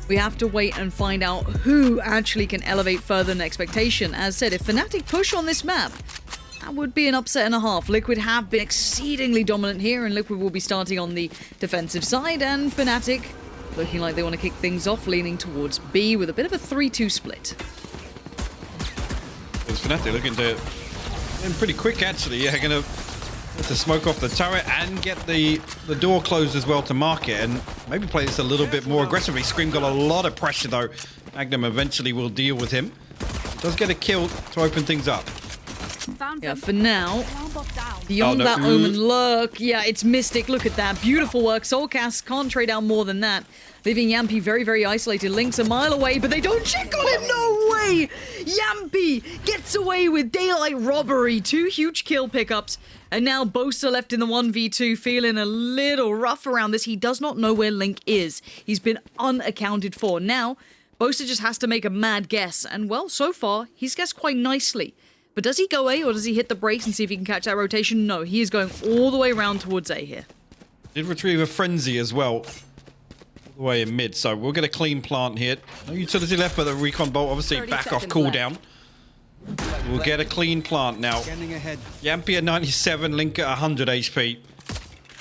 We have to wait and find out who actually can elevate further than expectation. As said, if FNATIC push on this map, that would be an upset and a half. Liquid have been exceedingly dominant here, and Liquid will be starting on the defensive side, and FNATIC looking like they want to kick things off, leaning towards B with a bit of a 3-2 split. It's FNATIC looking to... and pretty quick, actually. Yeah, going to smoke off the turret and get the door closed as well to mark it, and maybe play this a little bit more aggressively. Scream got a lot of pressure, though. Magnum eventually will deal with him. Does get a kill to open things up. Yeah, for now, beyond that Omen lurk, yeah, it's Mystic. Look at that. Beautiful work. Soulcast can't trade out more than that. Leaving Yampi very, very isolated. Link's a mile away, but they don't check on him. No way! Yampi gets away with daylight robbery. 2 huge kill pickups. And now Boaster left in the 1v2, feeling a little rough around this. He does not know where Link is. He's been unaccounted for. Now, Boaster just has to make a mad guess. And, well, so far, he's guessed quite nicely. But does he go A, or does he hit the brakes and see if he can catch that rotation? No, he is going all the way around towards A here. Did retrieve a Frenzy as well. All the way in mid, so we'll get a clean plant here. No utility left for the Recon Bolt, obviously back off cooldown. We'll get a clean plant now. Yampi at 97, Link at 100 HP.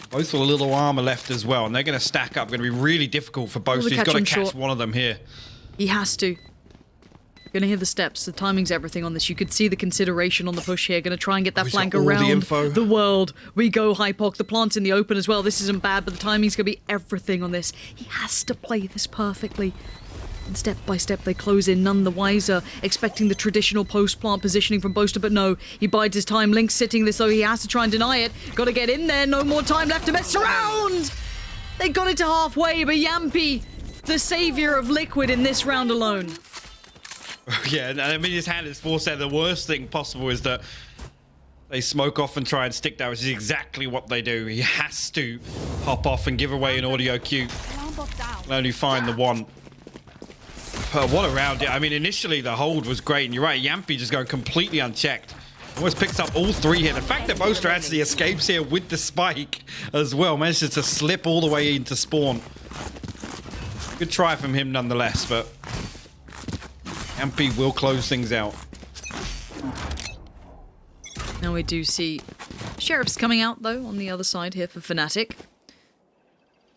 Both with a little armor left as well, and they're going to stack up. Going to be really difficult for both. He's got to catch one of them here. He has to. Gonna hear the steps. The timing's everything on this. You could see the consideration on the push here. Gonna try and get that flank around the world. We go Hypoc. The plant's in the open as well. This isn't bad, but the timing's gonna be everything on this. He has to play this perfectly. And step by step they close in, none the wiser, expecting the traditional post-plant positioning from Boaster, but no, he bides his time. Link's sitting this, though he has to try and deny it. Gotta get in there, no more time left to mess around! They got it to halfway, but Yampi, the savior of Liquid in this round alone. Yeah, I mean, his hand is forced there. The worst thing possible is that they smoke off and try and stick that, which is exactly what they do. He has to hop off and give away an audio cue. Can only find the one. But what a round. I mean, initially the hold was great, and you're right, Yampi just going completely unchecked. Almost picks up all 3 here. The fact that Boaster actually escapes here with the spike as well, manages to slip all the way into spawn. Good try from him nonetheless, but Yampi will close things out. Now we do see Sheriff's coming out, though, on the other side here for FNATIC.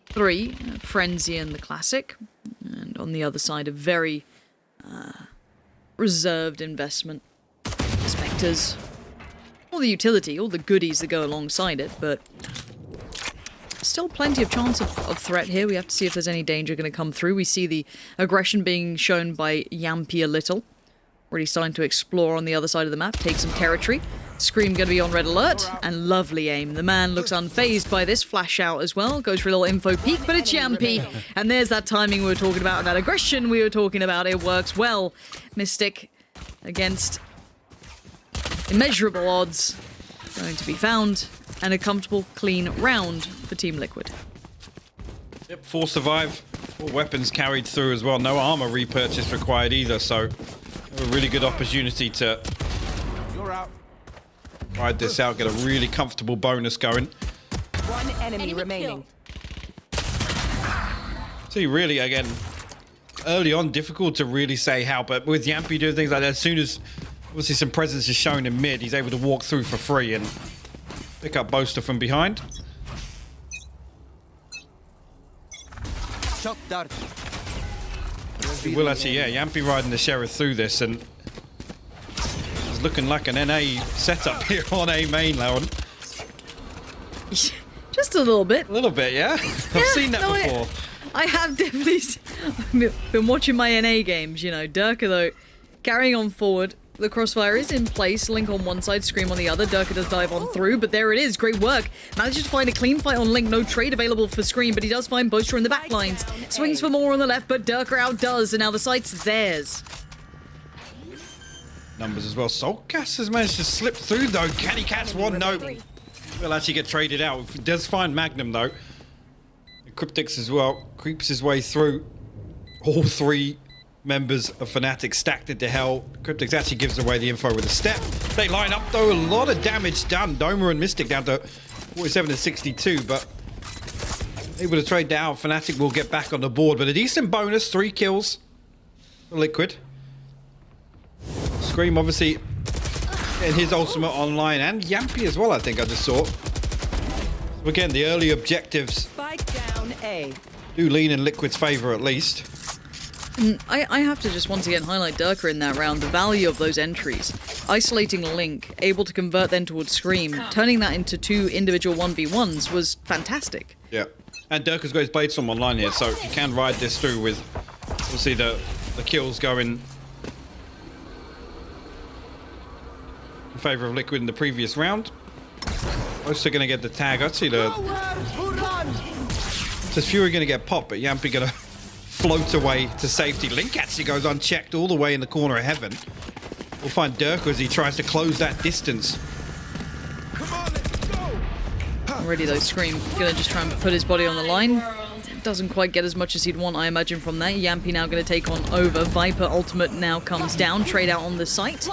3, Frenzy and the Classic. And on the other side, a very reserved investment. Spectres. All the utility, all the goodies that go alongside it, but still plenty of chance of threat here. We have to see if there's any danger going to come through. We see the aggression being shown by Yampi a little. Already starting to explore on the other side of the map, take some territory. Scream going to be on red alert, and lovely aim. The man looks unfazed by this flash out as well. Goes for a little info peek, but it's Yampi. And there's that timing we were talking about, that aggression we were talking about. It works well. Mystic against immeasurable odds going to be found, and a comfortable, clean round for Team Liquid. Yep, 4 survive, 4 weapons carried through as well. No armor repurchase required either, so a really good opportunity to ride this out, get a really comfortable bonus going. 1 enemy remaining. See, really, again, early on, difficult to really say how, but with Yampi doing things like that, as soon as obviously some presence is shown in mid, he's able to walk through for free and pick up Boaster from behind. He will actually, yeah, Yampi riding the Sheriff through this, and it's looking like an NA setup here on A main, Lauren. Just a little bit. A little bit, yeah? I've seen that before. I have definitely been watching my NA games, you know. Durka, though, carrying on forward. The crossfire is in place. Link on one side, Scream on the other. Durka does dive on through, but there it is. Great work. Manages to find a clean fight on Link. No trade available for Scream, but he does find Boaster in the back lines. Swings for more on the left, but Durka outdoes, and now the site's theirs. Numbers as well. Soulcast has managed to slip through, though. Can he catch one? No. Will actually get traded out. He does find Magnum, though. Cryptix as well. Creeps his way through. All 3 members of FNATIC stacked it to hell. Cryptix actually gives away the info with a step. They line up, though. A lot of damage done. Doma and Mystic down to 47 to 62, but Able to trade down. FNATIC will get back on the board, but a decent bonus. 3 kills for Liquid. Scream obviously getting his ultimate online, and Yampy as well, I think I just saw. So again, the early objectives Spike down A. do lean in Liquid's favor at least. I have to just once again highlight Durka in that round, the value of those entries. Isolating Link, able to convert then towards Scream, turning that into 2 individual 1v1s was fantastic. Yeah. And Durka's got his Bladestorm online here, so he can ride this through with obviously the kills going in favor of Liquid in the previous round. Also going to get the tag. I'd see there's Fury going to get popped, but Yampy going to float away to safety. Link actually goes unchecked all the way in the corner of heaven. We'll find Durka as he tries to close that distance. Already though, Scream gonna just try and put his body on the line. Doesn't quite get as much as he'd want, I imagine, from that. Yampy now gonna take on over. Viper ultimate now comes down. Trade out on the site.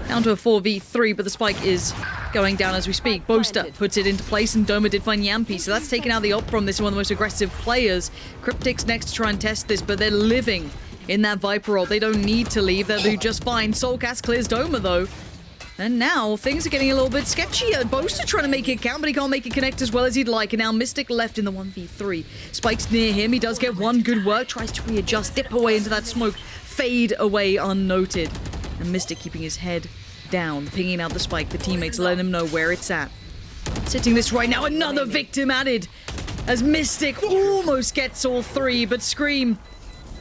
Down to a 4v3, but the spike is going down as we speak. Boaster puts it into place, and Doma did find Yampy, so that's taken out the op from this, one of the most aggressive players. Cryptic's next to try and test this, but they're living in that Viper roll. They don't need to leave. They'll do just fine. Soulcast clears Doma, though. And now things are getting a little bit sketchier. Boaster trying to make it count, but he can't make it connect as well as he'd like. And now Mystic left in the 1v3. Spike's near him. He does get one good work. Tries to readjust, dip away into that smoke, fade away unnoted. And Mystic keeping his head down, pinging out the spike. The teammates letting him know where it's at. Sitting this right now. Another victim added as Mystic almost gets all 3, but Scream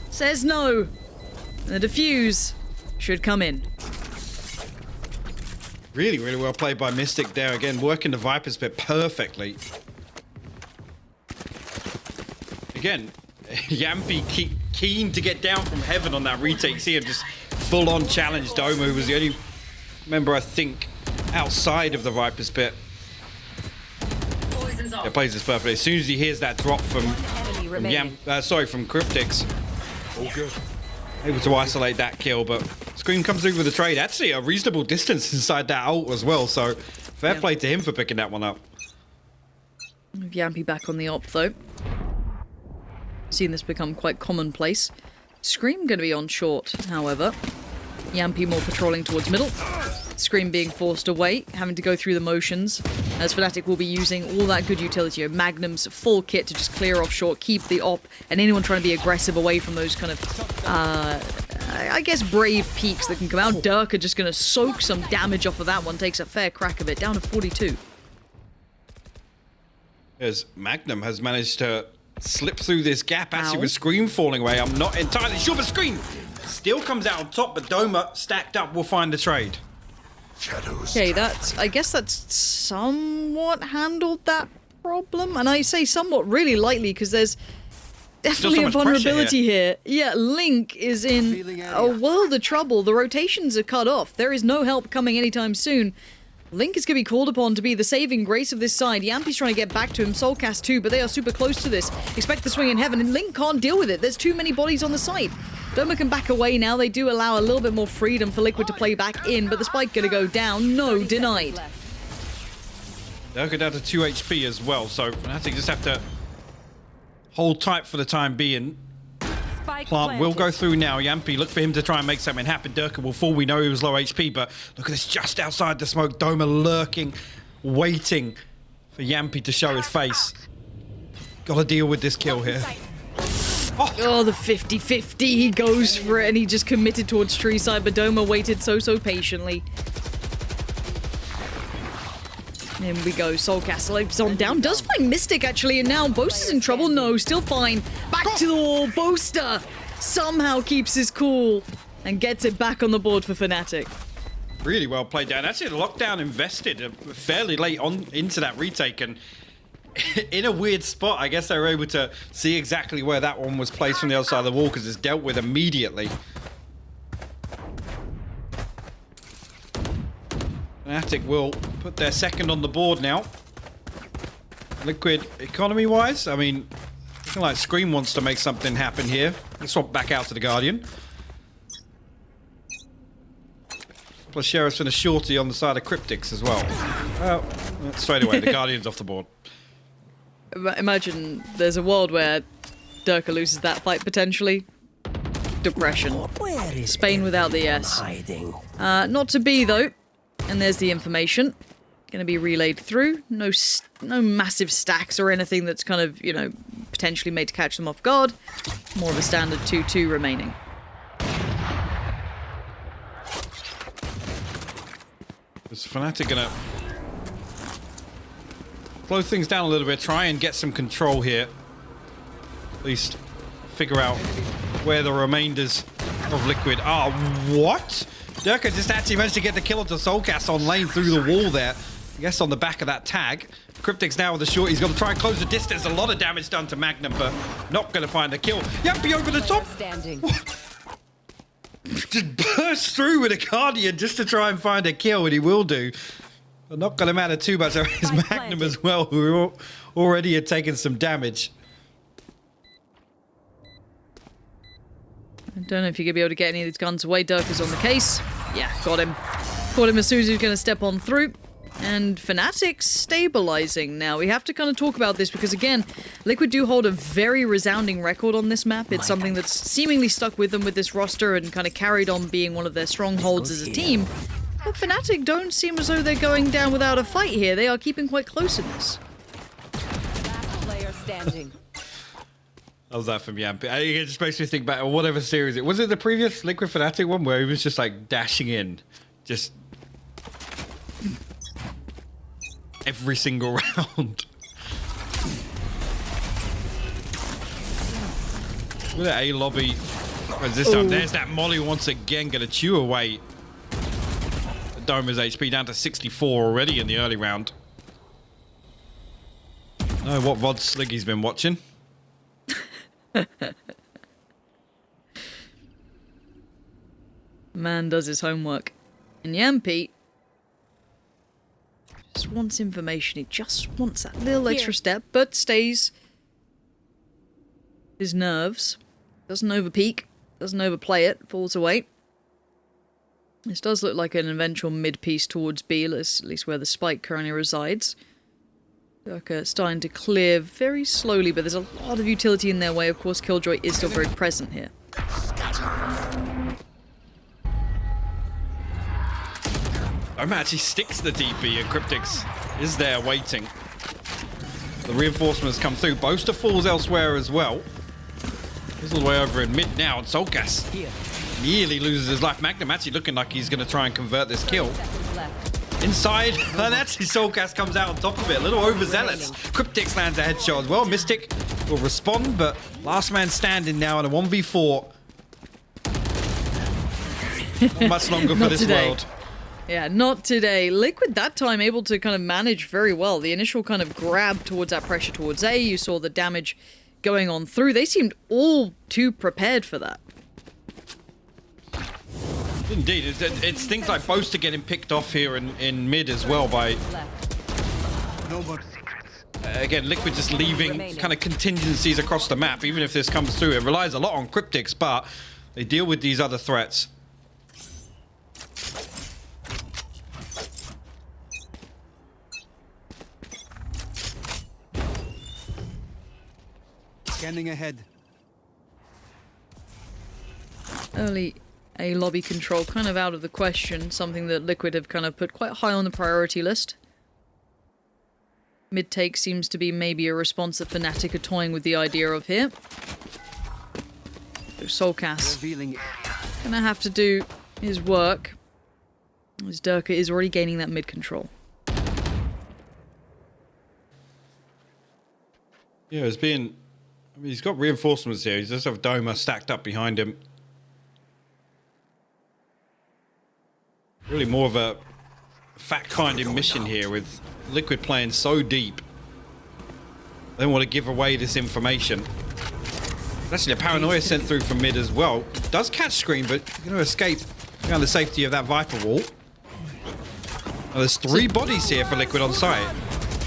says no. The defuse should come in. Really, really well played by Mystic there. Again, working the Viper's bit perfectly. Again, Yampy keen to get down from heaven on that retake. See him just full-on challenge Doma, who was the only member, I think, outside of the Viper's pit. Yeah, plays this perfectly. As soon as he hears that drop from Cryptics. All good. Able to isolate that kill, but Scream comes through with a trade. Actually, a reasonable distance inside that ult as well, so fair play to him for picking that one up. Yampy back on the op, though. Seen this become quite commonplace. Scream going to be on short, however. Yampy more patrolling towards middle. Scream being forced away, having to go through the motions, as FNATIC will be using all that good utility. Magnum's full kit to just clear off short, keep the op, and anyone trying to be aggressive away from those kind of, I guess, brave peaks that can come out. Durka just going to soak some damage off of that one, takes a fair crack of it, down to 42. As Magnum has managed to slip through this gap, actually with Scream falling away. I'm not entirely sure, but Scream still comes out on top, but Doma stacked up will find the trade. Okay, I guess that's somewhat handled that problem. And I say somewhat really lightly because there's definitely a vulnerability here. Yeah, Link is in a world of trouble. The rotations are cut off. There is no help coming anytime soon. Link is going to be called upon to be the saving grace of this side. Yampy's trying to get back to him, Soulcast too, but they are super close to this. Expect the swing in heaven, and Link can't deal with it. There's too many bodies on the site. Doma can back away now. They do allow a little bit more freedom for Liquid to play back in, but the spike going to go down. No, denied. They'll go down to 2 HP as well, so FNATIC just have to hold tight for the time being. Plant will go through now. Yampy, look for him to try and make something happen. Durka will fall. We know he was low HP, but look at this just outside the smoke. Doma lurking, waiting for Yampy to show his face. Got to deal with this kill here. Oh, the 50-50. He goes for it, and he just committed towards tree side, but Doma waited so patiently. In we go. Soulcast leaps on down. Does find Mystic, actually, and now Boaster's in trouble. No, still fine. Back to the wall. Boaster somehow keeps his cool and gets it back on the board for FNATIC. Really well played down. Actually, lockdown invested fairly late on into that retake, and in a weird spot. I guess they were able to see exactly where that one was placed from the other side of the wall because it's dealt with immediately. FNATIC will put their second on the board now. Liquid, economy-wise, I mean, looking like Scream wants to make something happen here. Let's swap back out to the Guardian. Plus Sheriff's and a shorty on the side of Cryptics as well. Well, straight away, the Guardian's off the board. imagine there's a world where Durka loses that fight potentially. Depression. Spain without the S. Not to be though. And there's the information. Going to be relayed through. No massive stacks or anything that's kind of, you know, potentially made to catch them off guard. More of a standard 2-2 remaining. Is FNATIC gonna slow things down a little bit, try and get some control here. At least figure out where the remainders of Liquid are. What? Durka just actually managed to get the kill onto Soulcast on lane through the wall there. I guess on the back of that tag. Cryptic's now with the short. He's got to try and close the distance. A lot of damage done to Magnum, but not going to find the kill. Yampy over the top. Just burst through with a Guardian just to try and find a kill, and he will do. But not going to matter too much. There is Magnum as well, who already had taken some damage. I don't know if you're going to be able to get any of these guns away. Durka's on the case. Yeah, got him. Caught him as soon as he was going to step on through. And FNATIC's stabilizing now. We have to kind of talk about this because, again, Liquid do hold a very resounding record on this map. It's something that's seemingly stuck with them with this roster and kind of carried on being one of their strongholds as a team. But FNATIC don't seem as though they're going down without a fight here. They are keeping quite close in this. Last player standing. How's that from Yampy? It just makes me think back, whatever series it was. It the previous Liquid FNATIC one where he was just like dashing in, just every single round. Look at A lobby. This time, there's that Molly once again, gonna chew away the Tombizz HP down to 64 already in the early round. Know what VOD Sliggy's been watching. Man does his homework. And Yampy just wants information. He just wants that little extra step, but stays his nerves. Doesn't overpeak, doesn't overplay it, falls away. This does look like an eventual mid-piece towards B, at least where the spike currently resides. Durka starting to clear very slowly, but there's a lot of utility in their way. Of course, Killjoy is still very present here. Oma actually sticks the DP and Cryptix is there waiting. The reinforcements come through. Boaster falls elsewhere as well. He's all the way over in mid now, and Soulcast nearly loses his life. Magnum actually looking like he's going to try and convert this kill. Inside, and actually Soulcast comes out on top of it. A little overzealous. Cryptix lands a headshot as well. Mystic will respond, but last man standing now in a 1v4. Not much longer for this world. Yeah, not today. Liquid that time able to kind of manage very well. The initial kind of grab towards that pressure towards A, you saw the damage going on through. They seemed all too prepared for that. Indeed, it's things like Boaster getting picked off here in mid as well by... again, Liquid just leaving kind of contingencies across the map, even if this comes through. It relies a lot on Cryptix, but they deal with these other threats. Scanning ahead. Early A lobby control kind of out of the question, something that Liquid have kind of put quite high on the priority list. Mid take seems to be maybe a response that FNATIC are toying with the idea of here. So Soulcast gonna have to do his work, as Durka is already gaining that mid control. Yeah, it's been... I mean, he's got reinforcements here. He does have Doma stacked up behind him. Really more of a fact-finding mission here with Liquid playing so deep. They don't want to give away this information. Actually, a paranoia sent through from mid as well. Does catch screen, but going to escape around the safety of that Viper wall. Now, there's 3 bodies here for Liquid on site.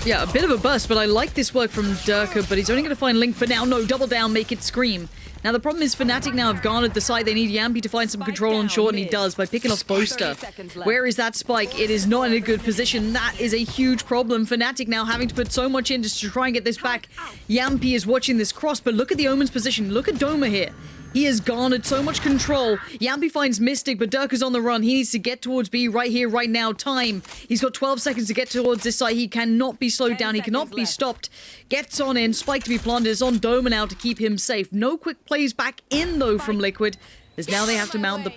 Yeah, a bit of a bust, but I like this work from Durka, but he's only going to find Link for now. No, double down, make it scream. Now, the problem is FNATIC now have garnered the side. They need Yampy to find some control on short, and he does by picking off Boaster. Where is that spike? It is not in a good position. That is a huge problem. FNATIC now having to put so much in just to try and get this back. Yampy is watching this cross, but look at the Omen's position. Look at Doma here. He has garnered so much control. Yampy finds Mystic, but Durka's on the run. He needs to get towards B right here, right now. Time. He's got 12 seconds to get towards this side. He cannot be slowed down. He cannot be stopped. Gets on in. Spike to be planted. Is on Doma now to keep him safe. No quick plays back in, though, from Liquid. As now they have to mount the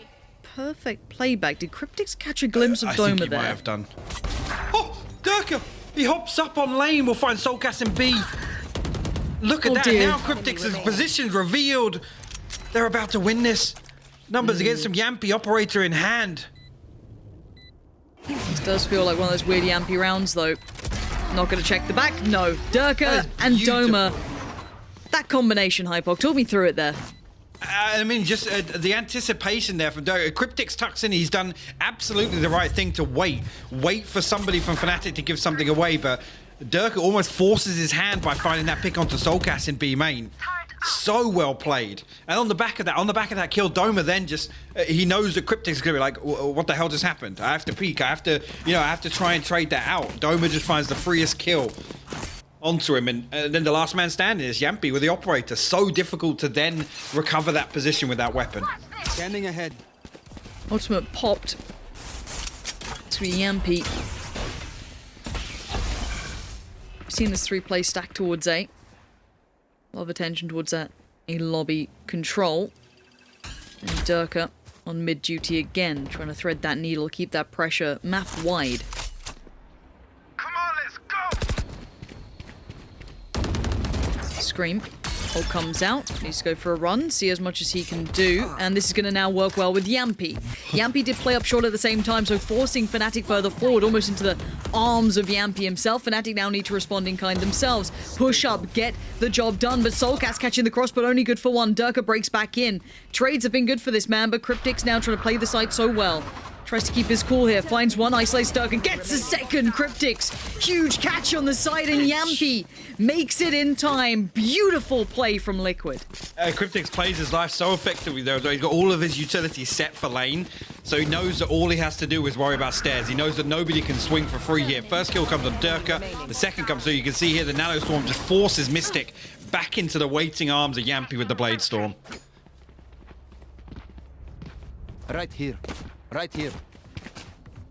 perfect playback. Did Cryptics catch a glimpse of Doma there? I think he might have done. Oh, Durka! He hops up on lane. We'll find Soulcast and B. Look at that. Dear. Now Cryptics' position's revealed. They're about to win this. Numbers against some Yampy, operator in hand. This does feel like one of those weird Yampy rounds, though. Not going to check the back. No. Durka and Doma. That combination, Hypoc. Talk me through it there. I mean, just the anticipation there from Durka. Cryptics tucks in. He's done absolutely the right thing to wait. Wait for somebody from FNATIC to give something away, but Durka almost forces his hand by finding that pick onto Soulcast in B main. So well played. And on the back of that kill, Doma then just he knows that Cryptics is gonna be like, what the hell just happened? I have to peek. I have to try and trade that out. Doma just finds the freest kill onto him, and then the last man standing is Yampy with the operator. So difficult to then recover that position with that weapon. Standing ahead. Ultimate popped. It's gonna be Yampy. Seen this 3-play stack towards A. A lot of attention towards that A lobby control. And Durka on mid duty again, trying to thread that needle, keep that pressure map wide. Come on, let's go! Scream. Ult comes out, needs to go for a run, see as much as he can do, and this is going to now work well with Yampy. Yampy did play up short at the same time, so forcing FNATIC further forward, almost into the arms of Yampy himself. FNATIC now need to respond in kind themselves. Push up, get the job done, but Soulcast catching the cross, but only good for one. Durka breaks back in. Trades have been good for this man, but Cryptics now trying to play the site so well. Tries to keep his cool here, finds one, isolates Durka, gets a second. Cryptics, huge catch on the side, and Yampy makes it in time. Beautiful play from Liquid. Cryptics plays his life so effectively though. He's got all of his utilities set for lane, so he knows that all he has to do is worry about stairs. He knows that nobody can swing for free here. First kill comes on Durka, the second comes through. You can see here the Nano Storm just forces Mystic back into the waiting arms of Yampy with the Blade Storm. Right here. Right here.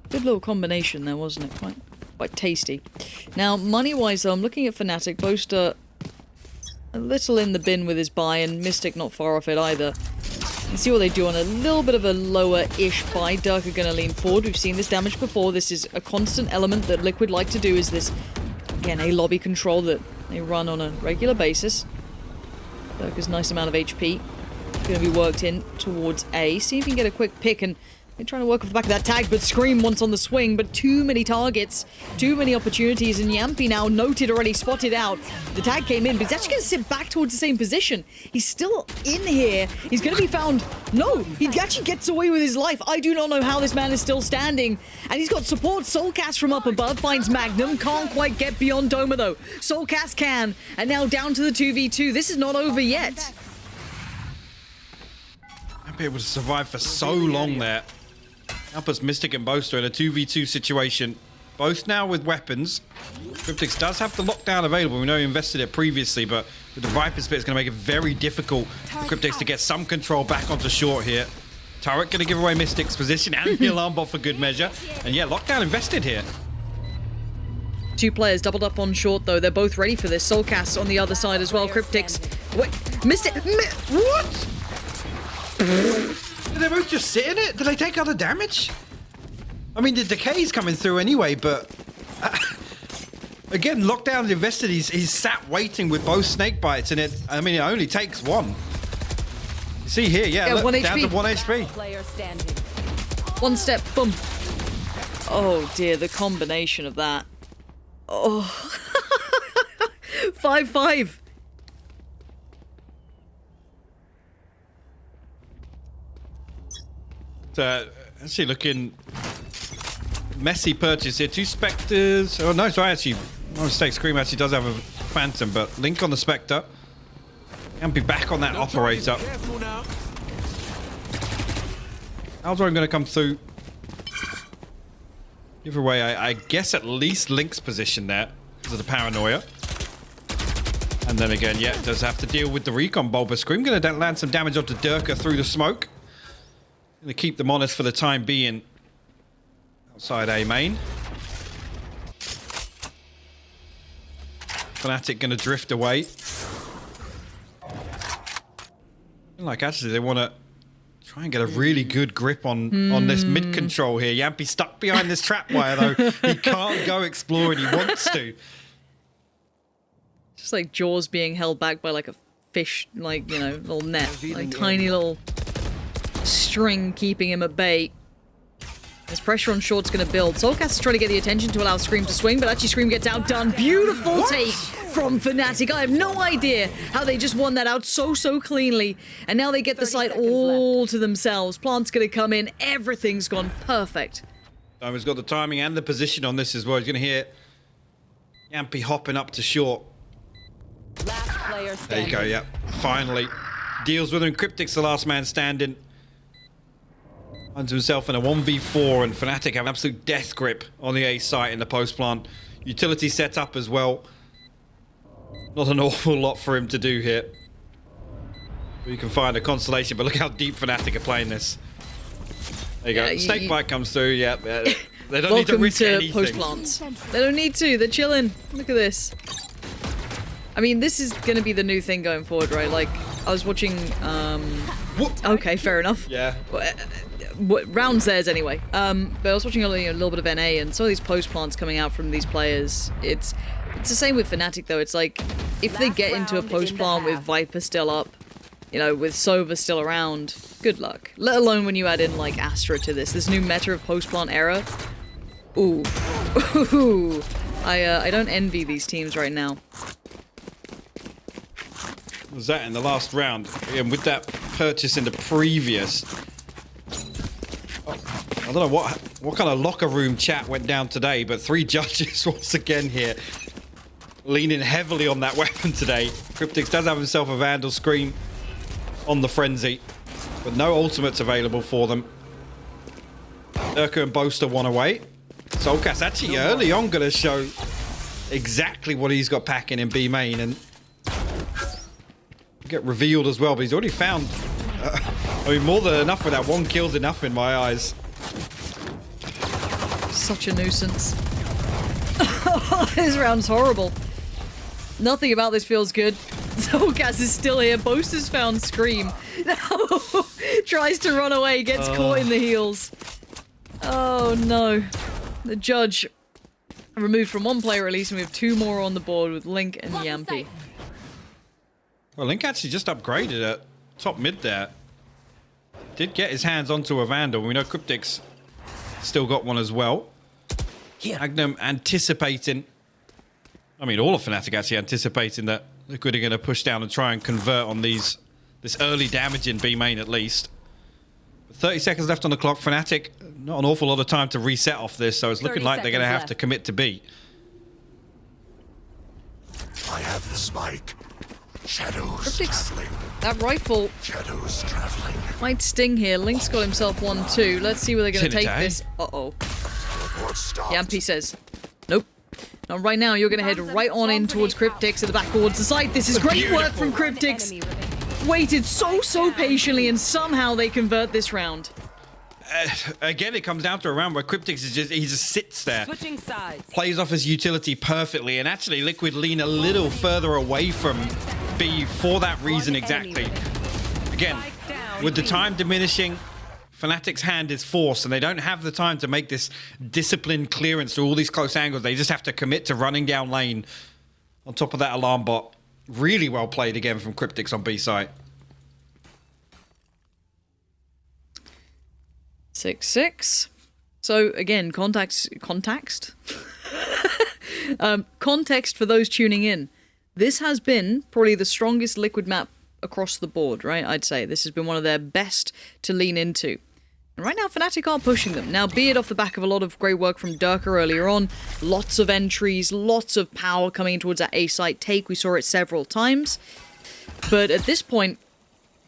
Good little combination there, wasn't it? Quite tasty. Now, money-wise, though, I'm looking at FNATIC. Boaster a little in the bin with his buy, and Mystic not far off it either. You see what they do on a little bit of a lower-ish buy. Durka going to lean forward. We've seen this damage before. This is a constant element that Liquid like to do, is this, again, a lobby control that they run on a regular basis. Durka's nice amount of HP. Going to be worked in towards A. See if you can get a quick pick, and they're trying to work off the back of that tag, but Scream once on the swing, but too many targets, too many opportunities, and Yampy now noted already, spotted out. The tag came in, but he's actually going to sit back towards the same position. He's still in here. He's going to be found. No, he actually gets away with his life. I do not know how this man is still standing. And he's got support. Soulcast from up above finds Magnum. Can't quite get beyond Doma, though. Soulcast can. And now down to the 2v2. This is not over yet. Yampy able to survive for so long there. Help us Mystic and Boaster in a 2v2 situation. Both now with weapons. Cryptics does have the lockdown available. We know he invested it previously, but with the Viper Spit, it's going to make it very difficult for Cryptics to get some control back onto short here. Turret going to give away Mystic's position and the alarm bot for good measure. And yeah, lockdown invested here. Two players doubled up on short, though. They're both ready for this. Soulcast on the other side as well. Cryptics. Wait, Mystic. What? Did they both just sit in it? Did they take other damage? I mean, the decay's coming through anyway, but again, lockdown's invested. He's sat waiting with both snake bites, and it only takes one. You see here, yeah, look, 1 down HP. to 1 HP. Player standing. One step, boom. Oh dear, the combination of that. Oh. 5-5. Actually looking messy purchase here. 2 Spectres. Oh no, sorry, actually No mistake, Scream actually does have a Phantom, but Link on the Spectre. Yampy back on that Operator. Aldrin going to come through. Give away, I guess, at least Link's position there because of the paranoia. And then again, yeah, does have to deal with the recon bolt, but Scream going to land some damage onto Durka through the smoke. Going to keep them honest for the time being. Outside A main. FNATIC going to drift away. Like, actually, they want to try and get a really good grip on this mid control here. Yampy stuck behind this trap wire, though. He can't go explore and he wants to. Just like jaws being held back by like a fish, like, you know, little net. Like tiny little string keeping him at bay. There's pressure on short's going to build. Soulcast is trying to get the attention to allow Scream to swing, but actually Scream gets outdone. Beautiful take from FNATIC. I have no idea how they just won that out so cleanly. And now they get the site all to themselves. Plant's going to come in. Everything's gone perfect. He's got the timing and the position on this as well. He's going to hear Yampy hopping up to short. Last player standing. There you go, yeah. Finally. Deals with him. Cryptic's the last man standing. Finds himself in a 1v4, and FNATIC have an absolute death grip on the A site in the post plant. Utility set up as well. Not an awful lot for him to do here. We can find a consolation, but look how deep FNATIC are playing this. There you go. Snake bite comes through, yeah. They don't need to risk anything. Post plants. They don't need to. They're chilling. Look at this. I mean, this is going to be the new thing going forward, right? Like, I was watching, okay, fair enough. Yeah. Rounds theirs anyway. But I was watching a little bit of NA, and some of these post plants coming out from these players. It's the same with FNATIC though. It's like if they get into a post plant with Viper still up, you know, with Sova still around, good luck. Let alone when you add in like Astra to this new meta of post plant era. Ooh, ooh. I don't envy these teams right now. Was that in the last round? Again, with that purchase in the previous. I don't know what kind of locker room chat went down today, but 3 judges once again here leaning heavily on that weapon today. Cryptix does have himself a Vandal Scream on the Frenzy, but no ultimates available for them. Urka and Boaster one away. Soulcast actually early on going to show exactly what he's got packing in B main and get revealed as well, but he's already found I mean, more than enough for that. 1 kill's enough in my eyes. Such a nuisance. This round's horrible. Nothing about this feels good. Soulcast is still here. Boaster's found Scream. No! Tries to run away, gets caught in the heels. Oh no. The judge removed from 1 player at least, and we have 2 more on the board with Link and Yampy. Well, Link actually just upgraded at top mid there. Did get his hands onto a Vandal. We know Cryptic's still got one as well. Magnum anticipating. I mean, all of FNATIC actually anticipating that Liquid are going to push down and try and convert on this early damage in B main at least. 30 seconds left on the clock. FNATIC, not an awful lot of time to reset off this, so it's looking like they're going to have to commit to B. I have the spike. Shadows Cryptic's, traveling. that rifle Shadows traveling. might sting here. Link's got himself 1-2. Let's see where they're going to take this. Uh-oh. Report stopped. Yampy says, nope. Not right now. You're going to head right on in towards Cryptix at the back towards the site. This is great work from Cryptix. Waited so patiently, and somehow they convert this round. Again, it comes down to a round where Cryptix is he just sits there, Switching sides. plays off his utility perfectly, and actually Liquid lean a little further away from B for that reason exactly. Again, with the time diminishing, FNATIC's hand is forced, and they don't have the time to make this disciplined clearance to all these close angles. They just have to commit to running down lane on top of that alarm bot. Really well played again from Cryptix on B site. 6-6. So again, context for those tuning in. This has been probably the strongest Liquid map across the board, right? I'd say this has been one of their best to lean into. And right now, FNATIC are pushing them. Now, be it off the back of a lot of great work from Durka earlier on, lots of entries, lots of power coming in towards that A site take. We saw it several times. But at this point,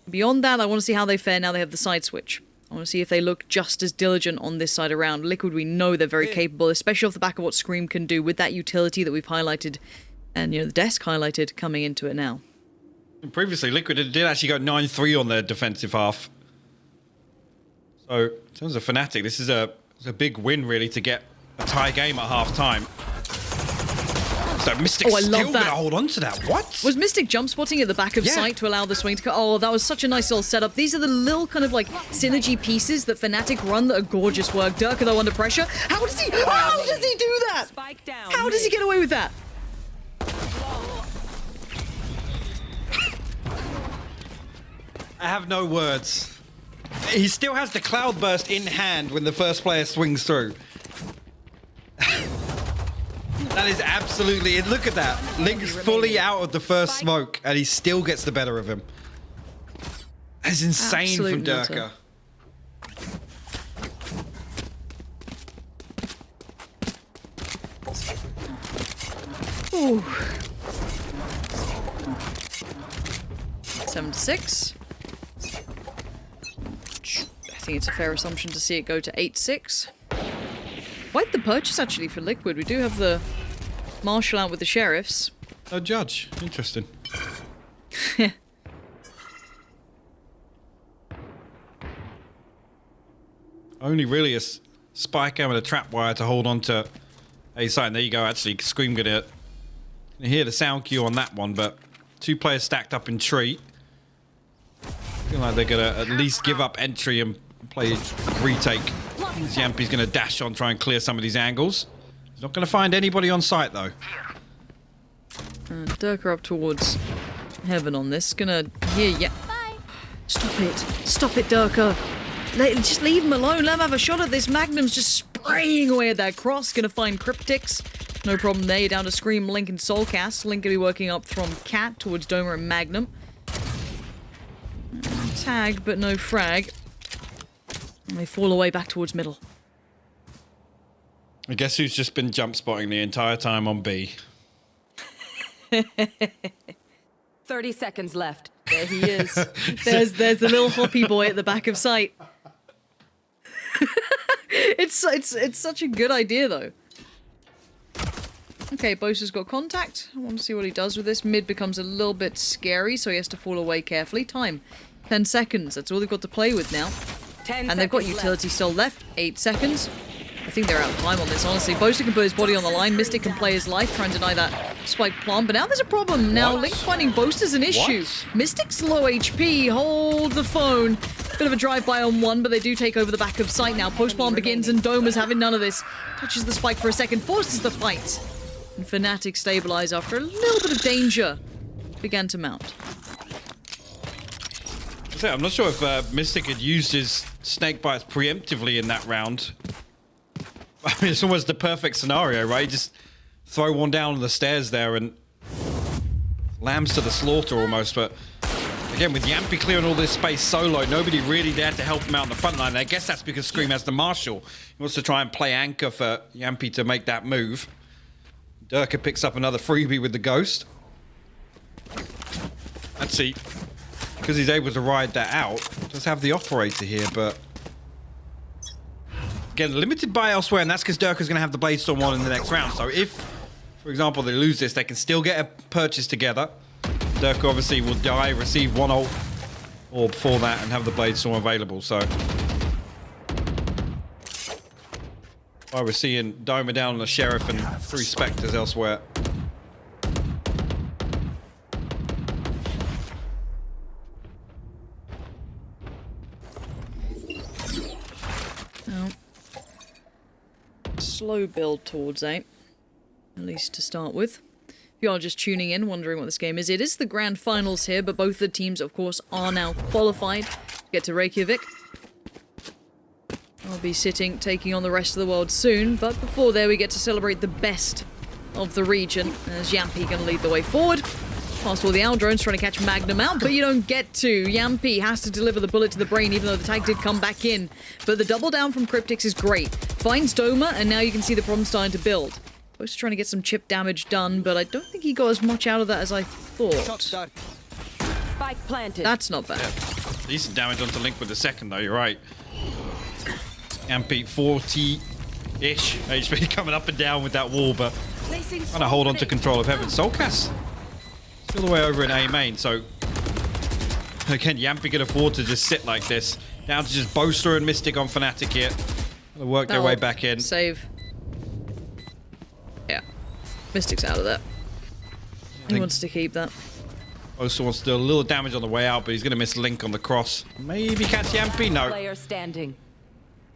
beyond that, I want to see how they fare now they have the side switch. I want to see if they look just as diligent on this side around. Liquid, we know they're very capable, especially off the back of what Scream can do with that utility that we've highlighted and, the desk highlighted coming into it now. And previously, Liquid did actually go 9-3 on their defensive half. So, in terms of FNATIC, this is a big win, really, to get a tie game at half-time. So Mystic still going to hold on to that. What? Was Mystic jump spotting at the back of sight to allow the swing to go? Oh, that was such a nice little setup. These are the little kind of like synergy pieces that FNATIC run that are gorgeous work. Durka, though, under pressure. How does he do that? Spike down. How does he get away with that? I have no words. He still has the cloudburst in hand when the first player swings through. That is absolutely... Look at that. Link's fully out of the first smoke, and he still gets the better of him. That's insane from Durka. Ooh. 7-6. I think it's a fair assumption to see it go to 8-6. Quite the purchase, actually, for Liquid. We do have the Marshal out with the Sheriffs. No judge. Interesting. Only really a spike and a trap wire to hold on to a side. And there you go. Actually, Scream gonna hear the sound cue on that one, but 2 players stacked up in tree. Feel like they're gonna at least give up entry and play retake. Yampy's gonna dash on, try and clear some of these angles. He's not gonna find anybody on site though. Durka up towards heaven on this. Gonna hear Stop it. Stop it, Durka. Just leave him alone. Let him have a shot at this. Magnum's just spraying away at that cross. Gonna find Cryptics. No problem there. You're down to Scream, Link, and Soulcast. Link gonna be working up from Cat towards Doma and Magnum. Tag, but no frag. And they fall away back towards middle. I guess who's just been jump spotting the entire time on B? 30 seconds left. There he is. There's the little hoppy boy at the back of sight. It's such a good idea though. Okay, Bosa's got contact. I want to see what he does with this. Mid becomes a little bit scary, so he has to fall away carefully. Time. 10 seconds. That's all they've got to play with now. 10 and they've got utility still left. 8 seconds. I think they're out of time on this, honestly. Bosa can put his body on the line. Mystic can play his life, try and deny that spike plant. But now there's a problem. Now Link finding Bosa's an issue. Mystic's low HP. Hold the phone. Bit of a drive-by on one, but they do take over the back of sight now. Post-plant begins, and Doma's having none of this. Touches the spike for a second, forces the fight. And FNATIC stabilize after a little bit of danger began to mount. I'm not sure if Mystic had used his snake bites preemptively in that round. I mean, it's almost the perfect scenario, right? Just throw one down on the stairs there and lambs to the slaughter almost. But again, with Yampy clearing all this space solo, nobody really there to help him out on the front line. I guess that's because Scream has the Marshal. He wants to try and play anchor for Yampy to make that move. Durka picks up another freebie with the Ghost. Let's see. Because he's able to ride that out, does have the operator here, but again, limited by elsewhere, and that's because Durka's going to have the Bladestorm on in the next round. So if, for example, they lose this, they can still get a purchase together. Durka obviously will die, receive one ult orb for that, and have the Bladestorm available. So while we're seeing Doma down on the Sheriff and 3 Spectres elsewhere. Slow build towards 8, at least to start with. If you are just tuning in, wondering what this game is, it is the grand finals here, but both the teams, of course, are now qualified to get to Reykjavik. I'll be taking on the rest of the world soon, but before there we get to celebrate the best of the region, as Yampy going to lead the way forward. Past all the Owl drones trying to catch Magnum out, but you don't get to. Yampi has to deliver the bullet to the brain, even though the tag did come back in. But the double down from Cryptix is great. Finds Doma, and now you can see the problem starting to build. Bo's trying to get some chip damage done, but I don't think he got as much out of that as I thought. Spike planted. That's not bad. Yeah. Decent damage onto Link with the second, though. You're right. Yampi 40-ish HP coming up and down with that wall, but trying to hold on to control of Heaven. Soulcast still the way over in A main, so again, Yampi can afford to just sit like this. Down to just Boaster and Mystic on FNATIC here. Gonna work their way back in. Save. Yeah. Mystic's out of that. He wants to keep that. Boaster wants to do a little damage on the way out, but he's gonna miss Link on the cross. Maybe catch Yampi? No. Player standing.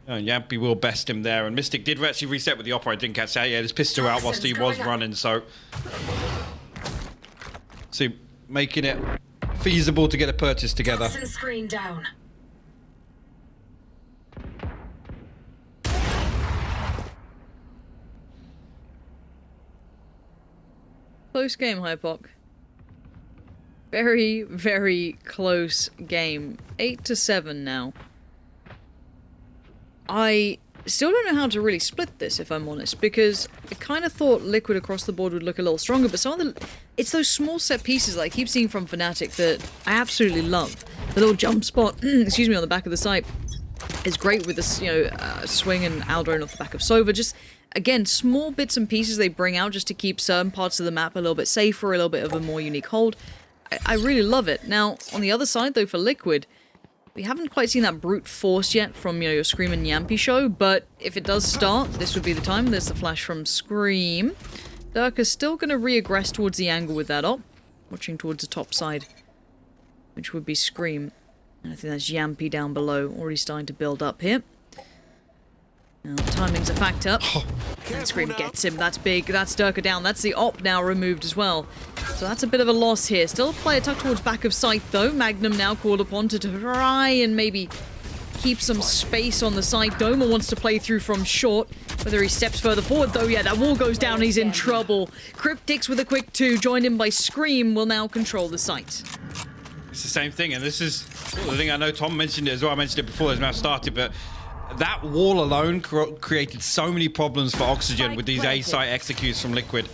And Yampi will best him there, and Mystic did actually reset with the operator. Didn't catch that. Yeah, just pissed her out whilst he was running, so... See, making it feasible to get a purchase together. Screen down. Close game, Hypoc. Very, very close game. 8-7 now. I still don't know how to really split this, if I'm honest, because I kind of thought Liquid across the board would look a little stronger, but some of the... It's those small set pieces that I keep seeing from FNATIC that I absolutely love. The little jump spot, excuse me, on the back of the site is great with this, you know, swing and Aldrone off the back of Sova. Just, again, small bits and pieces they bring out just to keep certain parts of the map a little bit safer, a little bit of a more unique hold. I really love it. Now, on the other side, though, for Liquid, we haven't quite seen that brute force yet from, you know, your Scream and Yampi show, but if it does start, this would be the time. There's the flash from Scream. Durka's still going to re-aggress towards the angle with that op, watching towards the top side, which would be Scream. And I think that's Yampi down below, already starting to build up here. Now, timing's a factor. And Scream gets him. That's big. That's Durka down. That's the op now removed as well. So that's a bit of a loss here. Still a player tucked towards back of sight, though. Magnum now called upon to try and maybe keep some space on the side. Doma wants to play through from short. Whether he steps further forward, though, yeah, that wall goes down. He's in trouble. Cryptix with a quick 2, joined in by Scream, will now control the site. It's the same thing, and this is the thing I know Tom mentioned it as well. I mentioned it before this match started, but that wall alone created so many problems for Oxygen with these A-site executes from Liquid.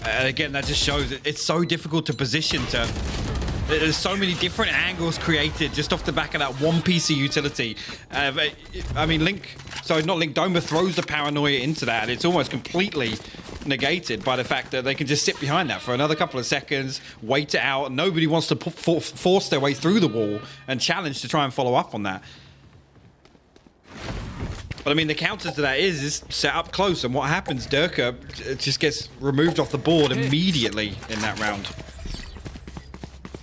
And again, that just shows it's so difficult to position to... There's so many different angles created just off the back of that one piece of utility. I mean, Doma throws the paranoia into that, and it's almost completely negated by the fact that they can just sit behind that for another couple of seconds, wait it out, and nobody wants to force their way through the wall and challenge to try and follow up on that. But I mean, the counter to that is set up close, and what happens? Durka just gets removed off the board immediately in that round.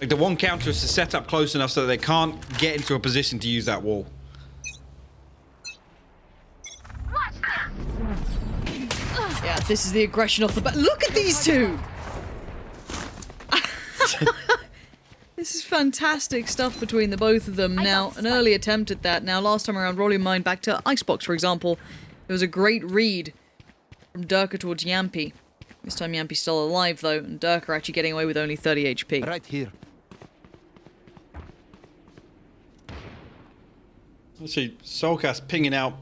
Like, the one counter is to set up close enough so that they can't get into a position to use that wall. Yeah, this is the aggression off the back. Look at these two! This is fantastic stuff between the both of them. Now, an early attempt at that. Now, last time around, rolling mine back to Icebox, for example, there was a great read from Durka towards Yampi. This time Yampi's still alive, though, and Durka actually getting away with only 30 HP. Right here. Actually, Soulcast pinging out...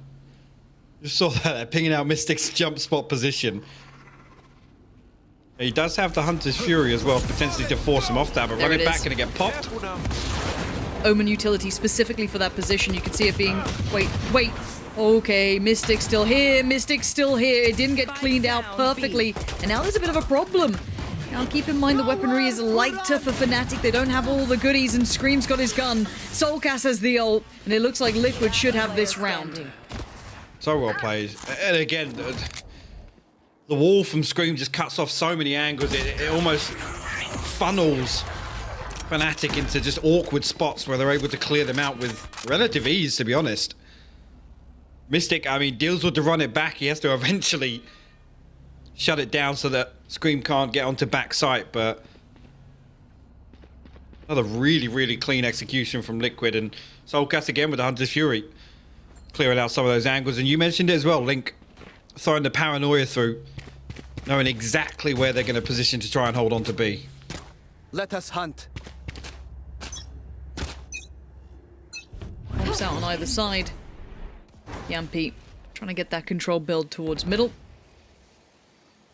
Just saw that, pinging out Mystic's jump spot position. He does have the Hunter's Fury as well, potentially to force him off that, but running back gonna get popped. Omen utility specifically for that position. You can see it being... Wait. Okay, Mystic's still here. Mystic's still here. It didn't get cleaned out perfectly. And now there's a bit of a problem. Now keep in mind the weaponry is lighter for FNATIC. They don't have all the goodies, and Scream's got his gun. Soulcast has the ult, and it looks like Liquid should have this round. So well played. And again, the wall from Scream just cuts off so many angles. It almost funnels FNATIC into just awkward spots where they're able to clear them out with relative ease, to be honest. Mystic, I mean, deals with to run it back. He has to eventually shut it down so that Scream can't get onto back sight, but another really, really clean execution from Liquid, and Soulcast again with the Hunter's Fury, clearing out some of those angles. And you mentioned it as well, Link throwing the paranoia through, knowing exactly where they're going to position to try and hold on to B. Let us hunt. Pops out on either side. Yampi trying to get that control build towards middle.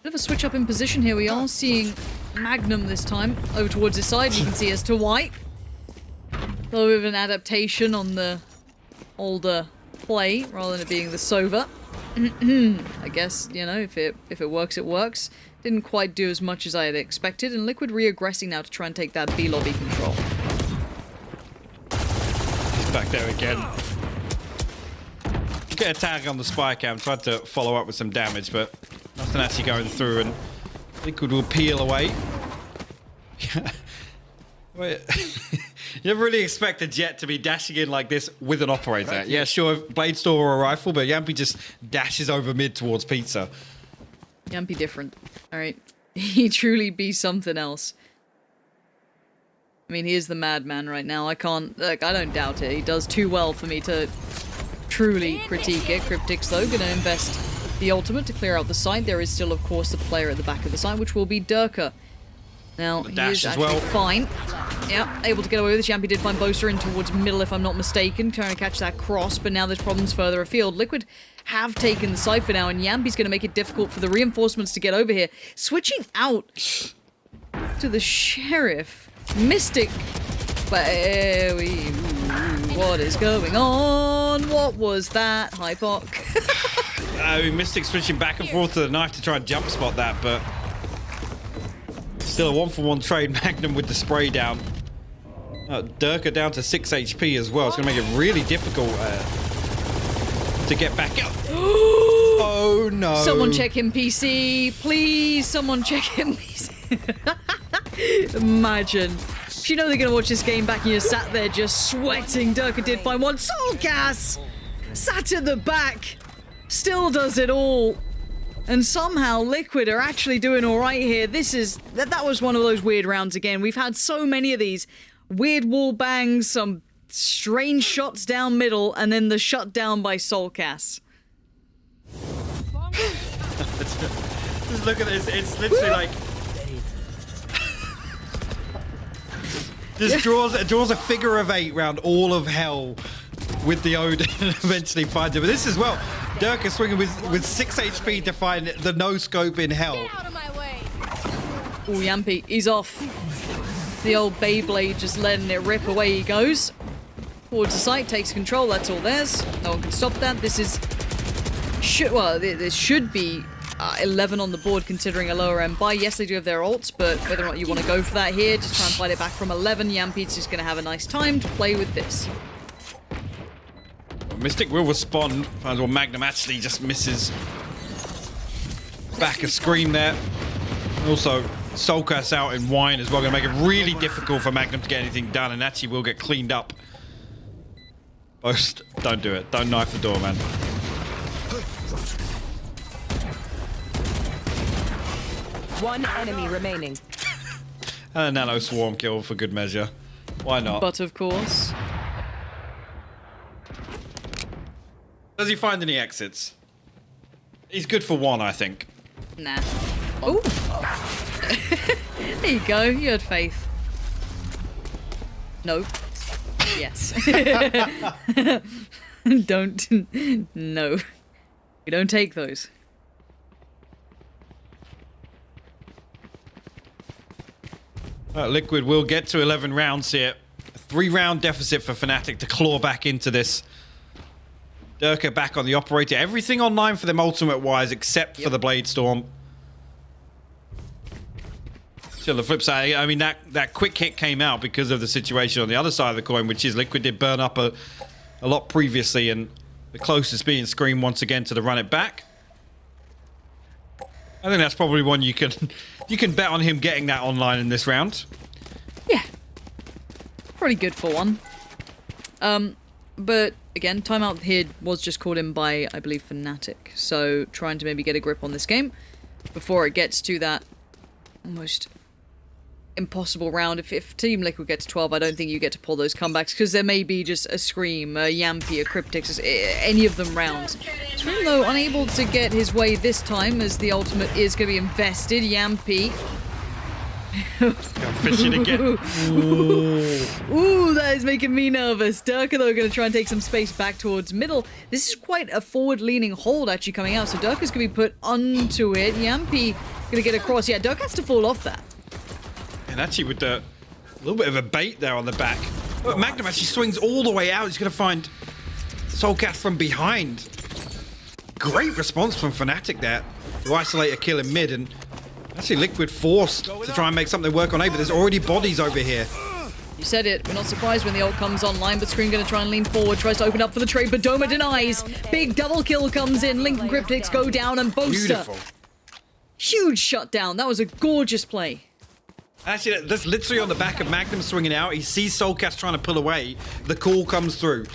Bit of a switch up in position here. We are seeing Magnum this time over towards his side. You can see as to white. A little bit of an adaptation on the older play rather than it being the Sova. I guess, you know, if it works, it works. Didn't quite do as much as I had expected, and Liquid re-aggressing now to try and take that B lobby control. He's back there again. Get a tag on the spy cam, tried to follow up with some damage, but nothing actually going through, and Liquid will peel away. Wait. You never really expect a Jet to be dashing in like this with an operator. Right, yeah, sure, Blade Store or a rifle, but Yampi just dashes over mid towards Pizza. Yampi different. Alright. He truly be something else. I mean, he is the madman right now. I don't doubt it. He does too well for me to truly critique it. Cryptic's, though, going to invest the ultimate to clear out the site. There is still, of course, the player at the back of the site, which will be Durka. Now, he is actually fine. Yeah, able to get away with this. Yampi did find Boaster in towards middle, if I'm not mistaken, trying to catch that cross, but now there's problems further afield. Liquid have taken the site for now, and Yampi's going to make it difficult for the reinforcements to get over here. Switching out to the Sheriff. Mystic. But what is going on? What was that, Hypoc? Mystic switching back and forth to the knife to try and jump spot that, but still a 1-for-1 trade. Magnum with the spray down. Durka down to 6 HP as well. It's going to make it really difficult to get back up. Oh no. Someone check him PC. Please, someone check him PC. Imagine. You know they're going to watch this game back and you're sat there just sweating. Durka did find one. Soulcast! Sat at the back. Still does it all. And somehow Liquid are actually doing all right here. That was one of those weird rounds again. We've had so many of these. Weird wall bangs, some strange shots down middle, and then the shutdown by Soulcast. Just look at this. It's literally like... Just draws a figure of 8 round all of hell with the Ode and eventually finds it. But this as well, Durka swinging with 6 HP to find the no scope in hell. Get out of my way. Oh, Yampi, he's off. The old Beyblade just letting it rip. Away he goes. Towards the site, takes control, that's all theirs. No one can stop that. This should be 11 on the board considering a lower end buy. Yes, they do have their ults, but whether or not you want to go for that here, just try and fight it back from 11. Yampi's just going to have a nice time to play with this. Mystic will respond. Finds well, Magnum actually just misses. Back a scream there. Also, Soulcast out in wine as well. Going to make it really difficult for Magnum to get anything done, and actually will get cleaned up. Boast, don't do it. Don't knife the door, man. One enemy remaining. And a nano swarm kill for good measure. Why not? But of course. Does he find any exits? He's good for 1, I think. Nah. Oh. There you go. You had faith. No. Yes. Don't. No. We don't take those. Liquid will get to 11 rounds here. A 3-round deficit for FNATIC to claw back into this. Durka back on the operator. Everything online for them ultimate-wise except for the Blade Storm. Still, the flip side, I mean, that quick hit came out because of the situation on the other side of the coin, which is Liquid did burn up a lot previously, and the closest being Scream once again to the run it back. I think that's probably one you can bet on him getting that online in this round. Yeah. Pretty good for one. But again, timeout here was just called in by, I believe, FNATIC. So trying to maybe get a grip on this game before it gets to that almost impossible round. If Team Liquid gets 12, I don't think you get to pull those comebacks because there may be just a Scream, a Yampi, a Cryptix, any of them rounds. Scream, though, unable to get his way this time as the ultimate is going to be invested. Yampi I'm fishing again. Ooh, that is making me nervous. Durka, though, going to try and take some space back towards middle. This is quite a forward-leaning hold, actually, coming out. So Durka's going to be put onto it. Yampi going to get across. Yeah, Durka has to fall off that. And actually with the little bit of a bait there on the back. But Magnum actually swings all the way out. He's going to find Soulcast from behind. Great response from FNATIC there to isolate a kill in mid. And actually Liquid forced to try and make something work on A, but there's already bodies over here. You said it. We're not surprised when the ult comes online, but Scream going to try and lean forward, tries to open up for the trade, but Doma denies. Big double kill comes in. Link and Cryptics go down, and Boaster. Beautiful. Huge shutdown. That was a gorgeous play. Actually, that's literally on the back of Magnum swinging out. He sees Soulcast trying to pull away. The call comes through.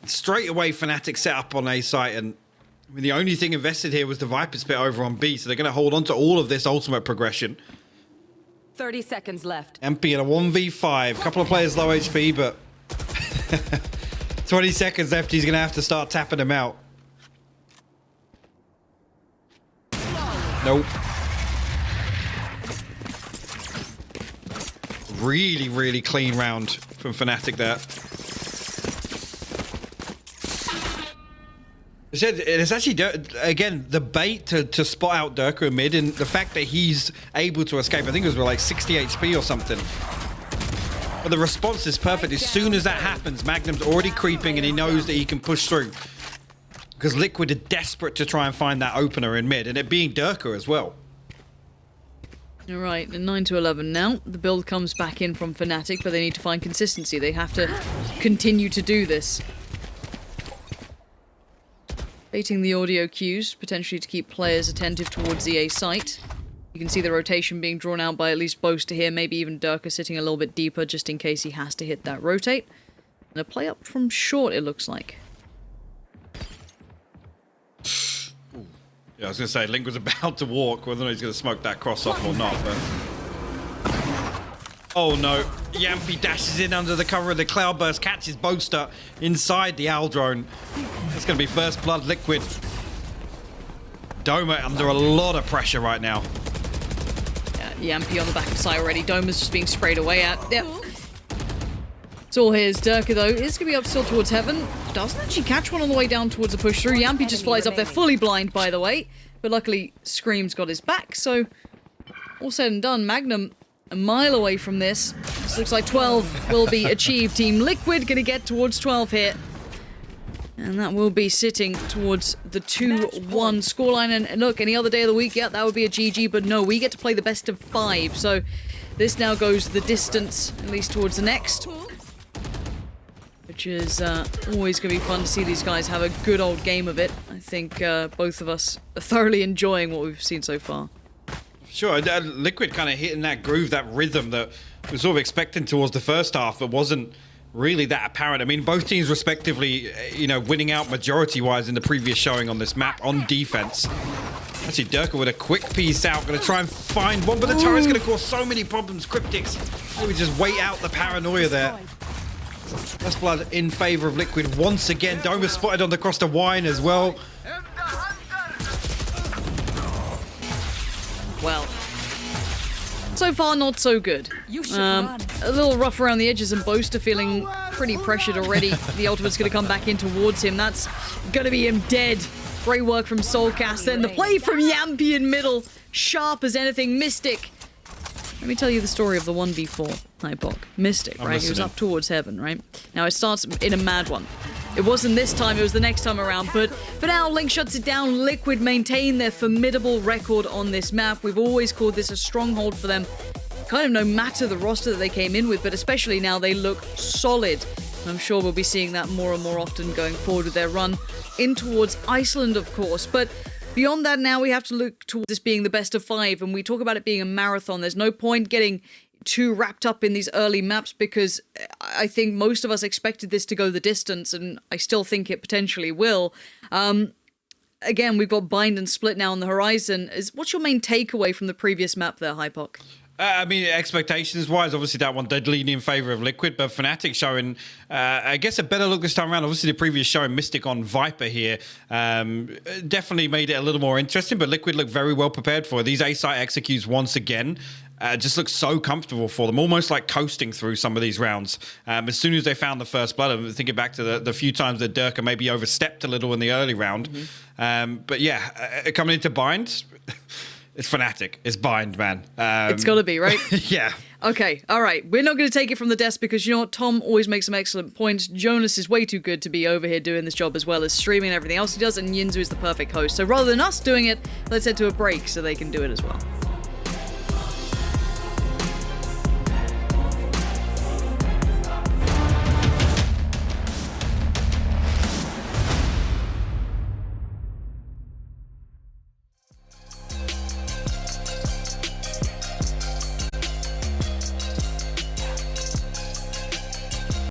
Straight away, FNATIC set up on A site, and I mean, the only thing invested here was the Viper Spit over on B, so they're going to hold on to all of this ultimate progression. 30 seconds left. MP in a 1v5. A couple of players low HP, but 20 seconds left. He's going to have to start tapping them out. Nope. Really, really clean round from FNATIC there. It's actually, again, the bait to spot out Durka mid, and the fact that he's able to escape. I think it was like 60 HP or something. But the response is perfect. As soon as that happens, Magnum's already creeping and he knows that he can push through. Because Liquid are desperate to try and find that opener in mid, and it being Durka as well. All right, 9 to 11 now. The build comes back in from FNATIC, but they need to find consistency. They have to continue to do this. Baiting the audio cues, potentially to keep players attentive towards the A site. You can see the rotation being drawn out by at least Boaster here, maybe even Durka sitting a little bit deeper just in case he has to hit that rotate. And a play up from short, it looks like. Yeah, I was going to say, Link was about to walk, whether or not he's going to smoke that cross off or not, but... Oh no, Yampi dashes in under the cover of the Cloudburst, catches Boaster inside the Owl drone. It's going to be first blood. Liquid. Doma under a lot of pressure right now. Yeah, Yampi on the back of side already. Doma's just being sprayed away at. Yep. It's all his. Durka, though, is going to be up still towards heaven. Doesn't actually catch one on the way down towards the push through. Yampi just flies up there, fully blind, by the way. But luckily, Scream's got his back, so all said and done. Magnum a mile away from this. This looks like 12 will be achieved. Team Liquid going to get towards 12 here. And that will be sitting towards the 2-1 scoreline. And look, any other day of the week, yeah, that would be a GG. But no, we get to play the best of 5. So this now goes the distance, at least towards the next. Which is always going to be fun to see these guys have a good old game of it. I think both of us are thoroughly enjoying what we've seen so far. Sure, Liquid kind of hitting that groove, that rhythm that we were sort of expecting towards the first half, but wasn't really that apparent. I mean, both teams respectively, you know, winning out majority-wise in the previous showing on this map on defense. Actually, Durka with a quick piece out, going to try and find one, but the turret's going to cause so many problems. Cryptics, maybe just wait out the paranoia there. First blood in favor of Liquid once again. Doma spotted on the cross to Wine as well. Well, so far not so good. A little rough around the edges, and Boaster feeling pretty pressured already. The ultimate's going to come back in towards him. That's going to be him dead. Great work from Soulcast. Then the play from Yampi in middle. Sharp as anything. Mystic. Let me tell you the story of the 1v4 Hypoc. Mystic, right? He was up towards heaven, right? Now it starts in a mad one. It wasn't this time, it was the next time around, but for now, Link shuts it down. Liquid maintain their formidable record on this map. We've always called this a stronghold for them, kind of no matter the roster that they came in with, but especially now they look solid. I'm sure we'll be seeing that more and more often going forward with their run in towards Iceland, of course. But beyond that, now we have to look towards this being the best of 5, and we talk about it being a marathon. There's no point getting too wrapped up in these early maps, because I think most of us expected this to go the distance, and I still think it potentially will. Again, we've got Bind and Split now on the horizon. What's your main takeaway from the previous map there, Hypoc? I mean, expectations-wise, obviously that one did lean in favor of Liquid, but FNATIC showing, I guess, a better look this time around. Obviously, the previous showing Mystic on Viper here definitely made it a little more interesting, but Liquid looked very well prepared for it. These A-site executes once again just look so comfortable for them, almost like coasting through some of these rounds. As soon as they found the first blood, I'm thinking back to the few times that Durka maybe overstepped a little in the early round. But yeah, coming into Bind... It's FNATIC. It's Bind, man. It's got to be, right? Yeah. Okay, all right. We're not going to take it from the desk because, you know what, Tom always makes some excellent points. Jonas is way too good to be over here doing this job as well as streaming and everything else he does, and Yinsu is the perfect host. So rather than us doing it, let's head to a break so they can do it as well.